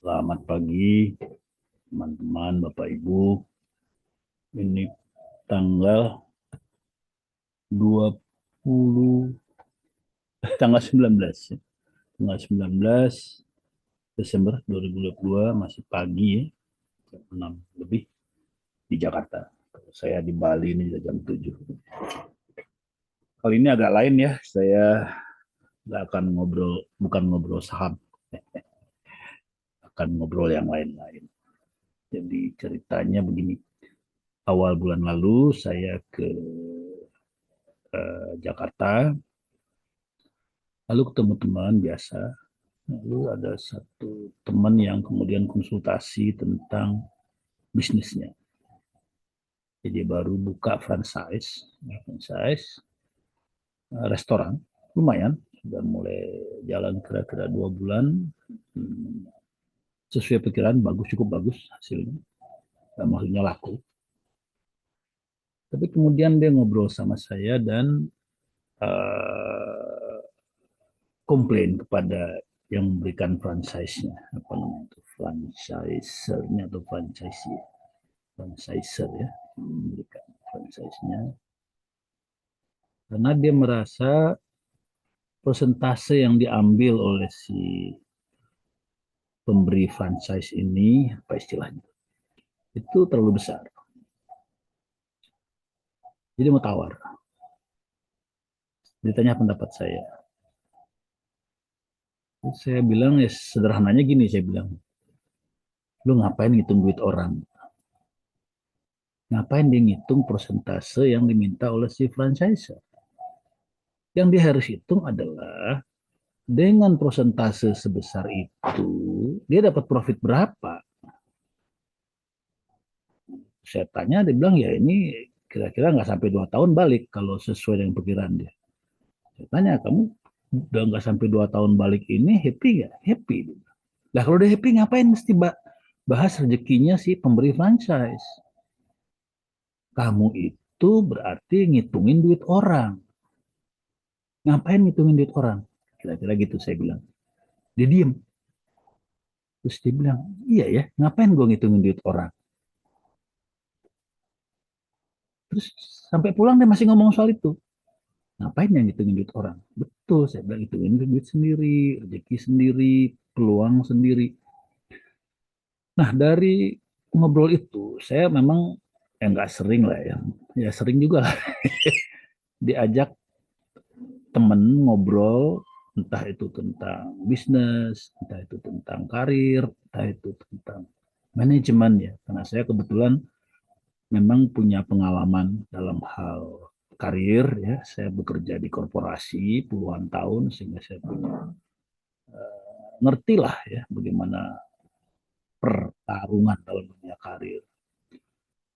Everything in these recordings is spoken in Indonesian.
Selamat pagi, teman-teman, Bapak Ibu. Ini tanggal 20, tanggal 19, ya. Tanggal 19 Desember 2022, masih pagi ya, jam 6 lebih di Jakarta. Saya di Bali ini jam 7. Kali ini agak lain ya, saya nggak akan ngobrol, bukan ngobrol saham, akan ngobrol yang lain-lain. Jadi ceritanya begini, awal bulan lalu saya ke Jakarta, lalu ketemu teman biasa. Lalu ada satu teman yang kemudian konsultasi tentang bisnisnya. Jadi baru buka franchise restoran, lumayan, sudah mulai jalan kira-kira 2 bulan. Sesuai pikiran, bagus, cukup bagus hasilnya. Maksudnya laku. Tapi kemudian dia ngobrol sama saya dan uh, komplain kepada yang memberikan franchise-nya, apa namanya itu, franchise-nya atau franchiser ya, memberikan franchise-nya, karena dia merasa persentase yang diambil oleh si pemberi franchise ini, apa istilahnya, itu terlalu besar. Jadi mau tawar. Ditanya pendapat saya. Saya bilang ya sederhananya gini, saya bilang, lu ngapain ngitung duit orang? Ngapain dia ngitung persentase yang diminta oleh si franchiser? Yang dia harus hitung adalah dengan persentase sebesar itu, dia dapat profit berapa? Saya tanya, dia bilang ya ini kira-kira nggak sampai 2 tahun balik kalau sesuai dengan perkiraan dia. Saya tanya, kamu udah nggak sampai 2 tahun balik ini happy nggak? Happy. Lah kalau udah happy ngapain mesti bahas rezekinya si pemberi franchise? Kamu itu berarti ngitungin duit orang. Ngapain ngitungin duit orang? Kira-kira gitu saya bilang. Dia diem. Terus dia bilang, iya ya, ngapain gue ngitungin duit orang? Terus sampai pulang dia masih ngomong soal itu. Ngapain yang ngitungin duit orang? Betul, saya bilang hitungin duit sendiri, rezeki sendiri, peluang sendiri. Nah, dari ngobrol itu, saya memang nggak sering lah ya. Ya sering juga lah diajak temen ngobrol, entah itu tentang bisnis, entah itu tentang karir, entah itu tentang manajemen ya. Karena saya kebetulan memang punya pengalaman dalam hal karir ya. Saya bekerja di korporasi puluhan tahun sehingga saya punya ngerti lah ya bagaimana pertarungan dalam dunia karir.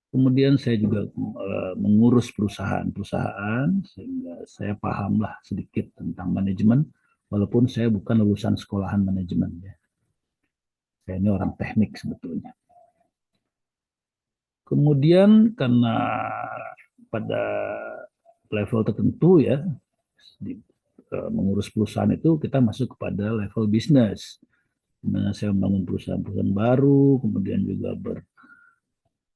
Kemudian saya juga mengurus perusahaan-perusahaan sehingga saya pahamlah sedikit tentang manajemen walaupun saya bukan lulusan sekolahan manajemen ya. Saya ini orang teknik sebetulnya. Kemudian karena pada level tertentu ya di, mengurus perusahaan itu kita masuk kepada level bisnis. Nah, saya membangun perusahaan-perusahaan baru, kemudian juga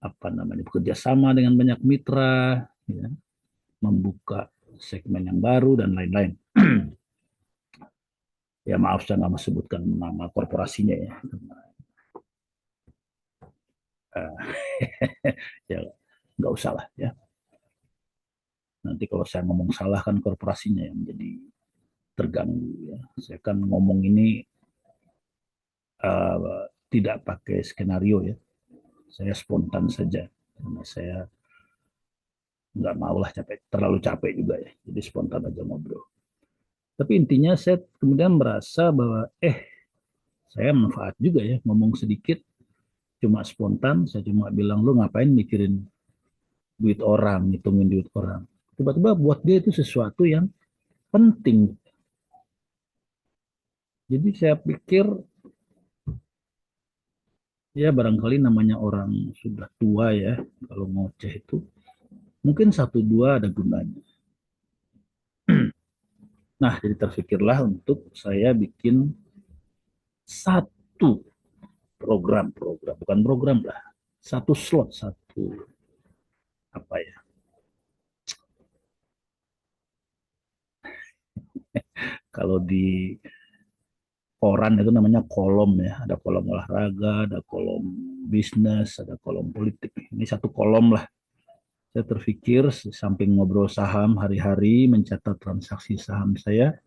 apa namanya bekerja sama dengan banyak mitra, ya, membuka segmen yang baru dan lain-lain. Ya maaf saya nggak sebutkan nama korporasinya ya. Ya nggak usah lah ya. Nanti kalau saya ngomong salah kan korporasinya yang jadi terganggu ya. Saya kan ngomong ini tidak pakai skenario ya. Saya spontan saja karena saya nggak mau lah terlalu capek juga ya. Jadi spontan aja ngobrol. Tapi intinya saya kemudian merasa bahwa saya manfaat juga ya ngomong sedikit, cuma spontan, saya cuma bilang lu ngapain mikirin duit orang, ngitungin duit orang. Tiba-tiba buat dia itu sesuatu yang penting. Jadi saya pikir ya barangkali namanya orang sudah tua ya, kalau ngoceh itu mungkin satu dua ada gunanya. Nah, jadi terfikirlah untuk saya bikin satu program bukan program lah, satu slot, satu apa ya, kalau di koran itu namanya kolom ya, ada kolom olahraga, ada kolom bisnis, ada kolom politik. Ini satu kolom lah. Saya terpikir samping ngobrol saham hari-hari, mencatat transaksi saham saya,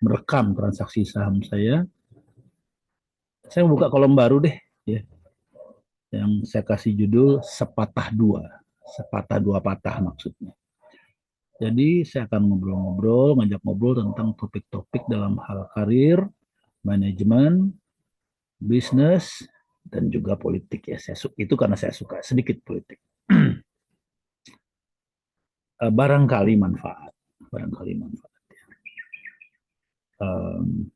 merekam transaksi saham saya buka kolom baru deh, ya, yang saya kasih judul sepatah dua patah maksudnya. Jadi saya akan ngobrol-ngobrol, ngajak ngobrol tentang topik-topik dalam hal karir, manajemen, bisnis, dan juga politik ya. Itu karena saya suka sedikit politik. Barangkali manfaat, barangkali manfaat. Um,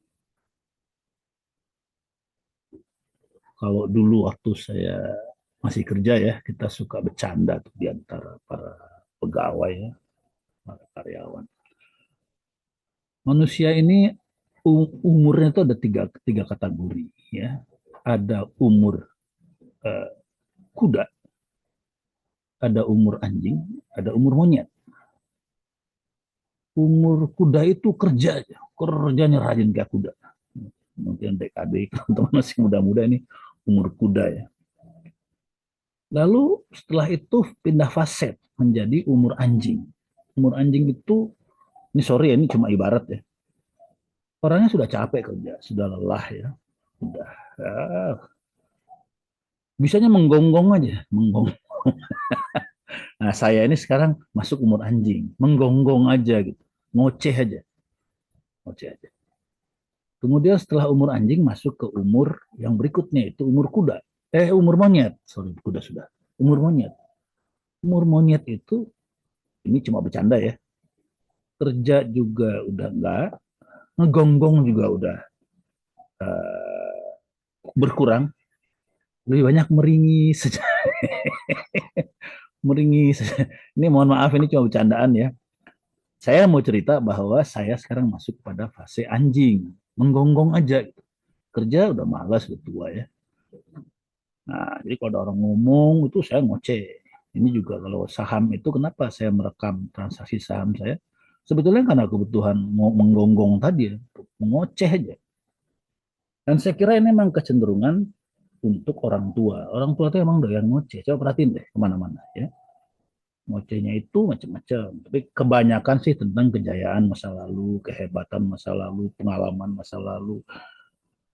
Kalau dulu waktu saya masih kerja ya, kita suka bercanda tuh di antara para pegawai ya, para karyawan. Manusia ini umurnya itu ada tiga kategori ya. Ada umur uh, kuda, ada umur anjing, ada umur monyet. Umur kuda itu kerjanya rajin kayak kuda. Mungkin adik-adik teman-teman masih muda-muda ini umur kuda ya. Lalu setelah itu pindah fase menjadi umur anjing. Umur anjing itu, ini sorry ya, ini cuma ibarat ya. Orangnya sudah capek kerja, sudah lelah ya. Udah, ya, bisanya menggonggong aja, menggonggong. Nah, saya ini sekarang masuk umur anjing, menggonggong aja gitu, ngoceh aja, ngoceh aja. Kemudian setelah umur anjing masuk ke umur yang berikutnya itu umur kuda. Umur monyet. Sorry, kuda sudah. Umur monyet. Umur monyet itu ini cuma bercanda ya. Kerja juga udah enggak, ngegonggong juga udah uh, berkurang. Lebih banyak meringis saja. Meringis. Ini mohon maaf ini cuma bercandaan ya. Saya mau cerita bahwa saya sekarang masuk pada fase anjing, menggonggong aja. Kerja udah malas, udah tua ya. Nah, jadi kalau ada orang ngomong itu saya ngoceh. Ini juga kalau saham itu kenapa saya merekam transaksi saham saya? Sebetulnya karena kebutuhan menggonggong tadi ya, mengoceh aja. Dan saya kira ini memang kecenderungan untuk orang tua. Orang tua itu emang doyan ngoceh. Coba perhatiin deh kemana-mana ya. Ngocehnya itu macam-macam. Tapi kebanyakan sih tentang kejayaan masa lalu, kehebatan masa lalu, pengalaman masa lalu.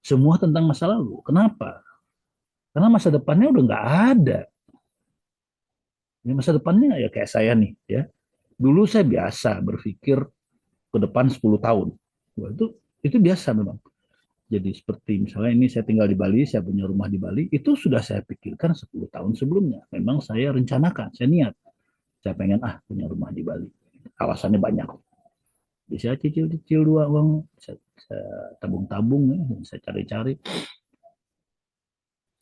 Semua tentang masa lalu. Kenapa? Karena masa depannya udah nggak ada. Ya, masa depannya ya kayak saya nih ya. Dulu saya biasa berpikir ke depan 10 tahun. Wah, itu biasa memang. Jadi seperti misalnya ini saya tinggal di Bali, saya punya rumah di Bali, itu sudah saya pikirkan 10 tahun sebelumnya. Memang saya rencanakan, saya niat. Saya pengen punya rumah di Bali. Alasannya banyak. Bisa cicil-cicil dua uang, saya tabung-tabung ya, saya cari-cari.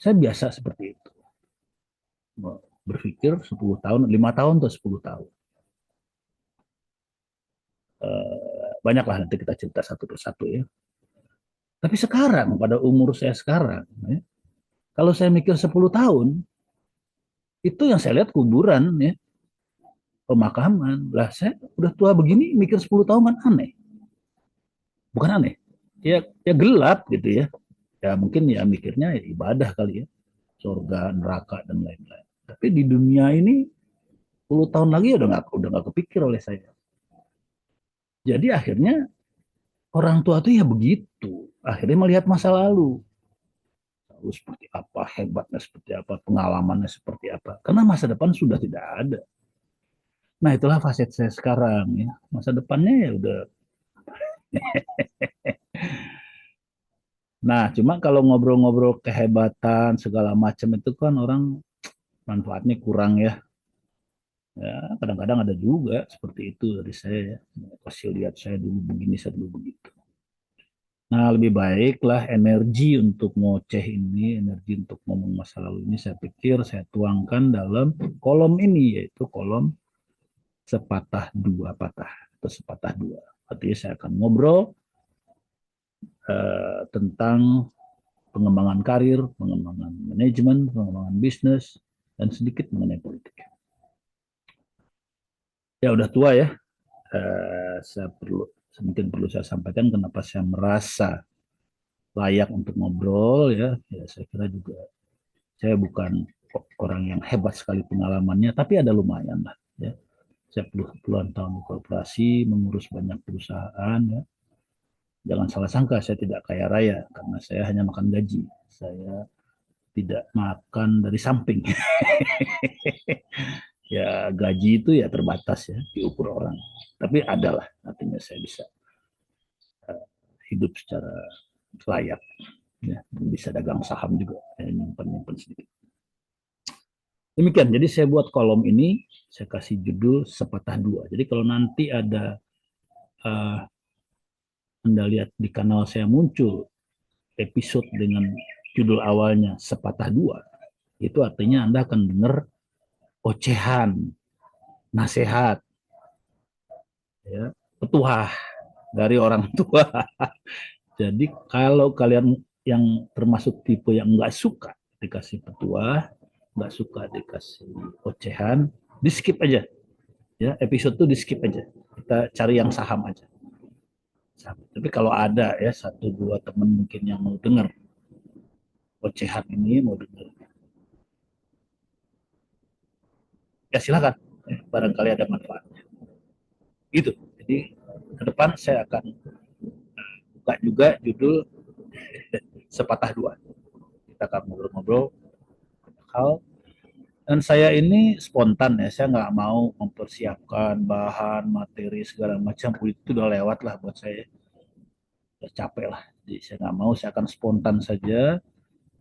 Saya biasa seperti itu. Berpikir 10 tahun, 5 tahun atau 10 tahun. Banyaklah nanti kita cerita satu persatu ya. Tapi sekarang, pada umur saya sekarang, ya, kalau saya mikir 10 tahun, itu yang saya lihat kuburan, ya, pemakaman. Lah, saya udah tua begini, mikir 10 tahun kan aneh. Bukan aneh. Ya gelap gitu ya. Ya mungkin ya mikirnya ya ibadah kali ya. Surga, neraka, dan lain-lain. Tapi di dunia ini, 10 tahun lagi udah nggak kepikir oleh saya. Jadi akhirnya orang tua tuh ya begitu. Akhirnya melihat masa lalu. Lalu seperti apa, hebatnya seperti apa, pengalamannya seperti apa. Karena masa depan sudah tidak ada. Nah itulah facet saya sekarang ya. Masa depannya ya udah. Nah cuma kalau ngobrol-ngobrol kehebatan segala macam itu kan orang manfaatnya kurang ya. Ya kadang-kadang ada juga seperti itu dari saya ya. Kasih lihat saya dulu begini, saya dulu begitu. Nah, lebih baiklah energi untuk ngoceh ini, energi untuk ngomong masa lalu ini, saya pikir saya tuangkan dalam kolom ini, yaitu kolom sepatah dua patah, atau sepatah dua. Artinya saya akan ngobrol tentang pengembangan karir, pengembangan manajemen, pengembangan bisnis, dan sedikit mengenai politik. Ya udah tua ya, saya mungkin perlu saya sampaikan kenapa saya merasa layak untuk ngobrol ya. Ya saya kira juga saya bukan orang yang hebat sekali pengalamannya, tapi ada lumayan lah ya. Saya puluhan tahun di korporasi, mengurus banyak perusahaan ya. Jangan salah sangka, saya tidak kaya raya karena saya hanya makan gaji. Saya tidak makan dari samping. Ya gaji itu ya terbatas ya diukur orang. Tapi adalah artinya saya bisa hidup secara layak ya, bisa dagang saham juga, nyimpan sedikit. Demikian, jadi saya buat kolom ini, saya kasih judul sepatah dua. Jadi kalau nanti ada Anda lihat di kanal saya muncul episode dengan judul awalnya sepatah dua, itu artinya Anda akan dengar ocehan, nasihat, ya, petuah dari orang tua. Jadi kalau kalian yang termasuk tipe yang nggak suka dikasih petuah, nggak suka dikasih ocehan, di skip aja. Ya, episode tuh di skip aja. Kita cari yang saham aja. Tapi kalau ada ya satu dua teman mungkin yang mau dengar ocehan ini, mau dengar, ya silakan. Barangkali ada manfaatnya. Gitu. Jadi ke depan saya akan buka juga judul sepatah dua. Kita akan ngobrol-ngobrol hal. Dan saya ini spontan ya, saya nggak mau mempersiapkan bahan, materi segala macam, itu udah lewat lah buat saya, udah capek lah. Jadi saya nggak mau, saya akan spontan saja,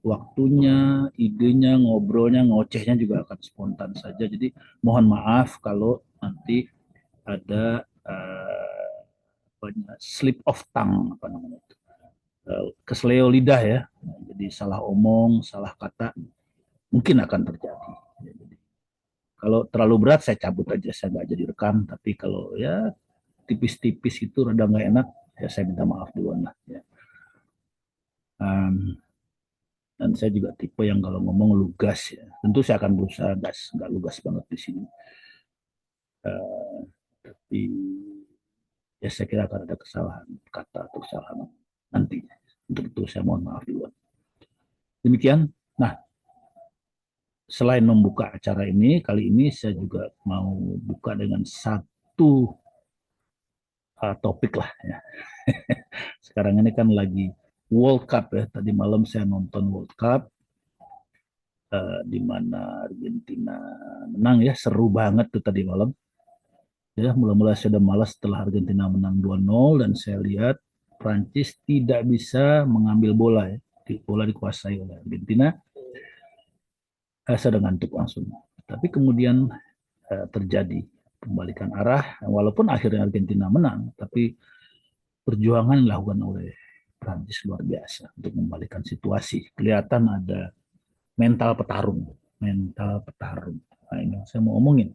waktunya, idenya, ngobrolnya, ngocehnya juga akan spontan saja. Jadi mohon maaf kalau nanti ada slip of tongue, apa namanya itu, keseleo lidah ya, jadi salah omong, salah kata, mungkin akan terjadi. Kalau terlalu berat saya cabut aja, saya nggak jadi rekam. Tapi kalau ya tipis-tipis itu rada nggak enak, ya saya minta maaf duluan lah. Ya. Um, dan saya juga tipe yang kalau ngomong lugas ya. Tentu saya akan berusaha gas, nggak lugas banget di sini. Tapi ya saya kira akan ada kesalahan kata atau kesalahan nantinya. Untuk itu saya mohon maaf duluan. Demikian. Nah, selain membuka acara ini, kali ini saya juga mau buka dengan satu topik lah ya. Sekarang ini kan lagi World Cup ya. Tadi malam saya nonton World Cup di mana Argentina menang ya, seru banget tuh tadi malam. Ya, mula-mula saya udah malas setelah Argentina menang 2-0 dan saya lihat Prancis tidak bisa mengambil bola ya. Bola dikuasai oleh Argentina. Saya udah ngantuk langsung. Tapi kemudian terjadi pembalikan arah, walaupun akhirnya Argentina menang, tapi perjuangan dilakukan oleh Prancis luar biasa untuk membalikan situasi. Kelihatan ada mental petarung, mental petarung. Nah, ini yang saya mau omongin.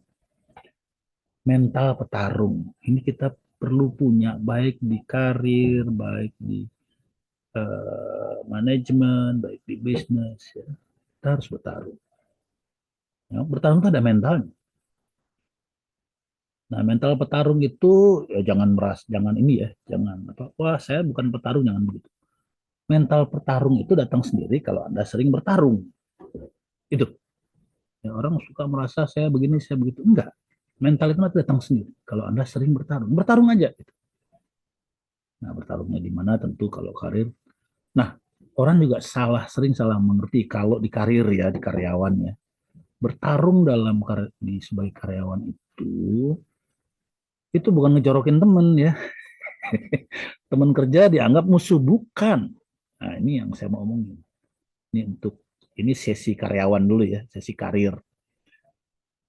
Mental petarung. Ini kita perlu punya baik di karir, baik di manajemen, baik di bisnis. Ya. Kita harus bertarung. Ya, bertarung itu ada mentalnya. Nah, mental petarung itu ya jangan meras, jangan ini ya, jangan apa, wah saya bukan petarung, jangan begitu. Mental petarung itu datang sendiri kalau Anda sering bertarung. Itu. Ya, orang suka merasa saya begini, saya begitu. Enggak. Mental itu datang sendiri kalau Anda sering bertarung. Bertarung aja. Gitu. Nah, bertarungnya di mana tentu kalau karir. Nah, orang juga sering salah mengerti kalau di karir ya, di karyawan ya. Bertarung dalam di sebagai karyawan itu bukan ngejorokin temen ya. Teman kerja dianggap musuh, bukan. Nah, ini yang saya mau omongin. Ini sesi karyawan dulu ya, sesi karir.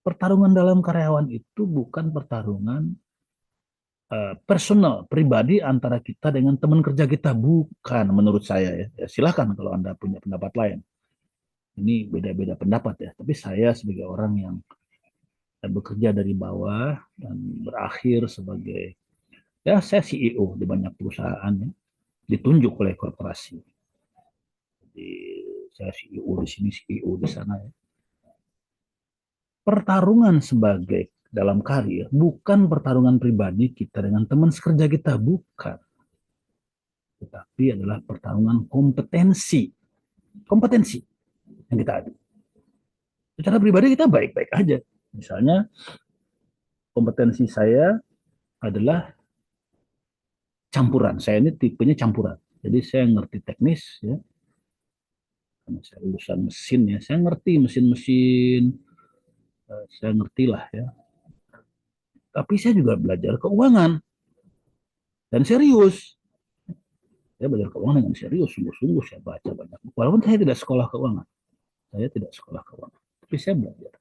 Pertarungan dalam karyawan itu bukan pertarungan personal, pribadi antara kita dengan teman kerja kita, bukan menurut saya ya. Ya silakan kalau Anda punya pendapat lain. Ini beda-beda pendapat ya, tapi saya sebagai orang yang bekerja dari bawah dan berakhir sebagai ya saya CEO di banyak perusahaan ya, ditunjuk oleh korporasi. Di, saya CEO di sini, CEO di sana. Ya. Pertarungan sebagai dalam karir bukan pertarungan pribadi kita dengan teman sekerja kita, bukan. Tetapi adalah pertarungan kompetensi. Kompetensi yang kita adu. Secara pribadi kita baik-baik aja. Misalnya kompetensi saya adalah campuran. Saya ini tipenya campuran. Jadi saya ngerti teknis ya. Karena saya lulusan mesin ya. Saya ngerti mesin-mesin. Saya ngerti lah ya. Tapi saya juga belajar keuangan dan serius. Saya belajar keuangan dengan serius, sungguh-sungguh saya baca banyak. Walaupun saya tidak sekolah keuangan. Saya tidak sekolah keuangan. Tapi saya belajar.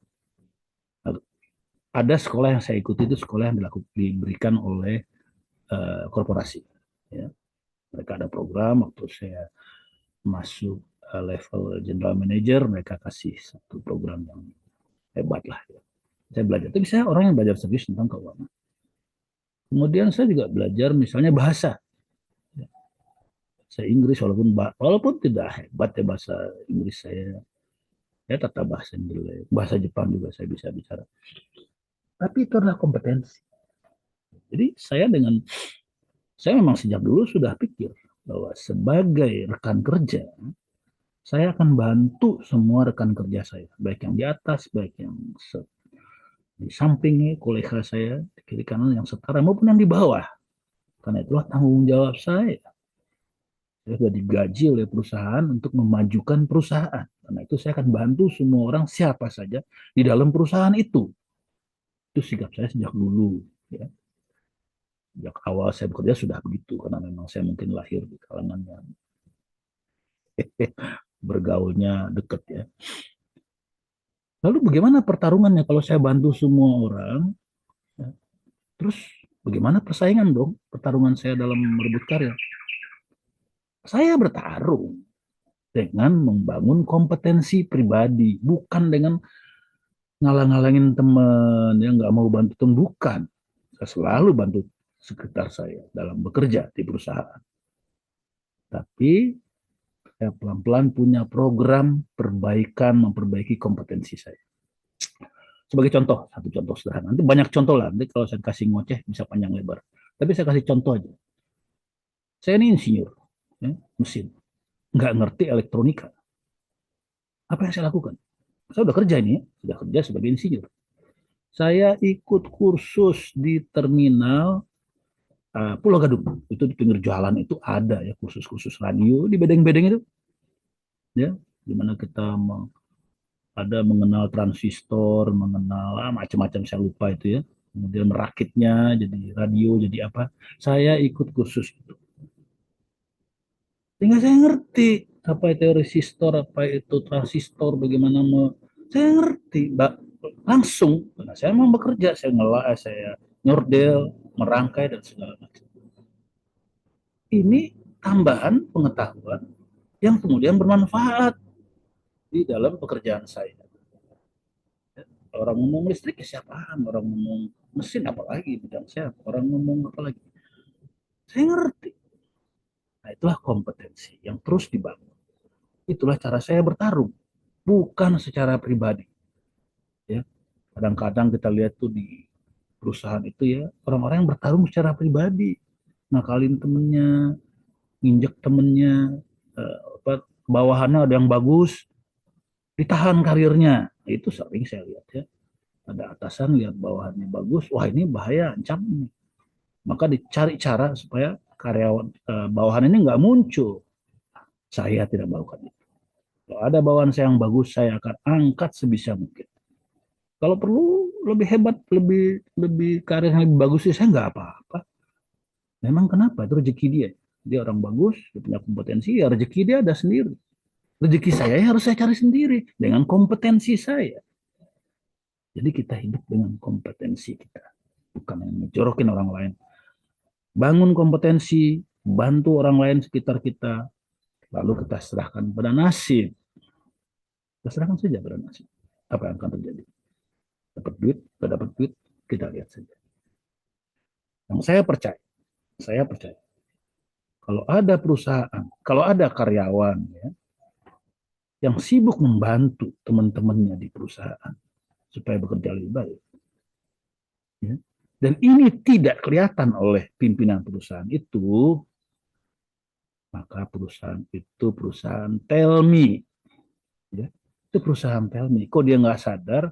Ada sekolah yang saya ikuti itu sekolah yang diberikan oleh korporasi. Ya. Mereka ada program waktu saya masuk level general manager, mereka kasih satu program yang hebat lah. Ya. Saya belajar. Tapi saya orang yang belajar serius tentang keuangan. Kemudian saya juga belajar misalnya bahasa. Ya. Saya Inggris walaupun tidak hebat ya bahasa Inggris saya. Ya tata bahasa Inggris, bahasa Jepang juga saya bisa bicara. Tapi itu adalah kompetensi. Jadi saya memang sejak dulu sudah pikir bahwa sebagai rekan kerja, saya akan bantu semua rekan kerja saya, baik yang di atas, baik yang di samping kolega saya, di kiri kanan yang setara maupun yang di bawah. Karena itulah tanggung jawab saya. Saya sudah digaji oleh perusahaan untuk memajukan perusahaan. Karena itu saya akan bantu semua orang siapa saja di dalam perusahaan itu. Itu sikap saya sejak dulu. Ya. Sejak awal saya bekerja sudah begitu. Karena memang saya mungkin lahir di kalangan yang bergaulnya dekat ya. Lalu bagaimana pertarungannya kalau saya bantu semua orang? Ya. Terus bagaimana persaingan dong pertarungan saya dalam merebut karya? Saya bertarung dengan membangun kompetensi pribadi, bukan dengan ngalang-ngalangin teman yang nggak mau bantu teman, bukan. Saya selalu bantu sekitar saya dalam bekerja di perusahaan. Tapi saya pelan-pelan punya program perbaikan, memperbaiki kompetensi saya. Sebagai contoh, satu contoh sederhana. Nanti banyak contoh lah, nanti kalau saya kasih ngoceh bisa panjang lebar. Tapi saya kasih contoh aja. Saya ini insinyur, ya, mesin. Nggak ngerti elektronika. Apa yang saya lakukan? Saya udah kerja ini, sudah kerja sebagai insinyur. Saya ikut kursus di terminal Pulau Gadung. Itu di pinggir jalan itu ada ya kursus-kursus radio di bedeng-bedeng itu. Ya, di mana kita ada mengenal transistor, mengenal macam-macam saya lupa itu ya. Kemudian merakitnya jadi radio, jadi apa. Saya ikut kursus itu. Sehingga saya ngerti apa itu resistor, apa itu transistor, bagaimana saya ngerti, langsung. Karena saya mau bekerja, saya ngelah, saya nyordel, merangkai dan segala macam. Ini tambahan pengetahuan yang kemudian bermanfaat di dalam pekerjaan saya. Orang ngomong listrik ya siapa? Orang ngomong mesin apalagi bidang siapa? Orang ngomong apalagi? Saya ngerti. Nah, itulah kompetensi yang terus dibangun. Itulah cara saya bertarung, bukan secara pribadi. Ya, kadang-kadang kita lihat tuh di perusahaan itu ya orang-orang yang bertarung secara pribadi, ngakalin temennya, nginjek temennya, bawahannya ada yang bagus, ditahan karirnya. Itu sering saya lihat ya. Ada atasan lihat bawahannya bagus, wah ini bahaya, ancam ini. Maka dicari cara supaya karyawan bawahan ini nggak muncul. Saya tidak melakukan itu. Kalau ada bawahan saya yang bagus, saya akan angkat sebisa mungkin. Kalau perlu lebih hebat, lebih lebih karir yang lebih bagus, saya nggak apa-apa. Memang kenapa? Itu rezeki dia. Dia orang bagus, dia punya kompetensi, ya rezeki dia ada sendiri. Rezeki saya ya harus saya cari sendiri dengan kompetensi saya. Jadi kita hidup dengan kompetensi kita, bukan yang menjorokin orang lain. Bangun kompetensi, bantu orang lain sekitar kita, lalu kita serahkan pada nasib. Kita serahkan saja pada nasib. Apa yang akan terjadi? Dapat duit, tidak dapat duit, kita lihat saja. Yang saya percaya, kalau ada perusahaan, kalau ada karyawan, ya, yang sibuk membantu teman-temannya di perusahaan supaya bekerja lebih baik. Ya. Dan ini tidak kelihatan oleh pimpinan perusahaan itu, maka perusahaan itu perusahaan tell me. Ya. Itu perusahaan tell me. Kok dia nggak sadar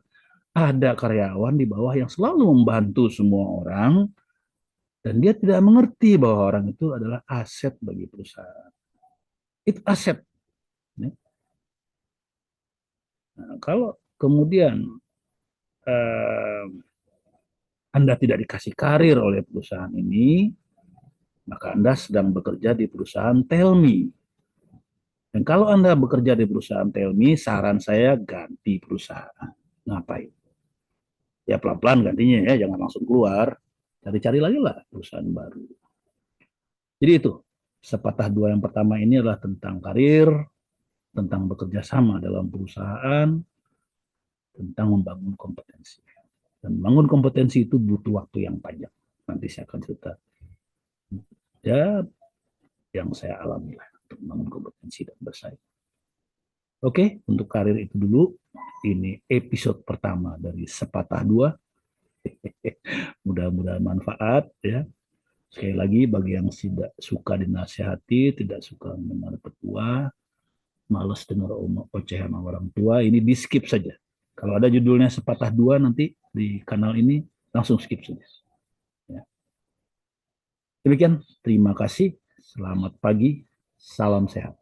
ada karyawan di bawah yang selalu membantu semua orang, dan dia tidak mengerti bahwa orang itu adalah aset bagi perusahaan. Itu aset. Ya. Nah, kalau kemudian eh, Anda tidak dikasih karir oleh perusahaan ini, maka Anda sedang bekerja di perusahaan tell me. Dan kalau Anda bekerja di perusahaan tell me, saran saya ganti perusahaan. Ngapain? Ya pelan-pelan gantinya ya, jangan langsung keluar. Cari-cari lagi lah perusahaan baru. Jadi itu, sepatah dua yang pertama ini adalah tentang karir, tentang bekerja sama dalam perusahaan, tentang membangun kompetensi. Dan membangun kompetensi itu butuh waktu yang panjang. Nanti saya akan cerita ya yang saya alami lah untuk membangun kompetensi dan bersaing. Oke, untuk karir itu dulu. Ini episode pertama dari Sepatah Dua. Mudah-mudahan manfaat ya. Sekali lagi bagi yang tidak suka dinasihati, tidak suka mendengar petua, malas dengar ocehan orang tua, ini di skip saja. Kalau ada judulnya Sepatah Dua nanti di kanal ini langsung skip saja. Ya. Demikian, terima kasih. Selamat pagi, salam sehat.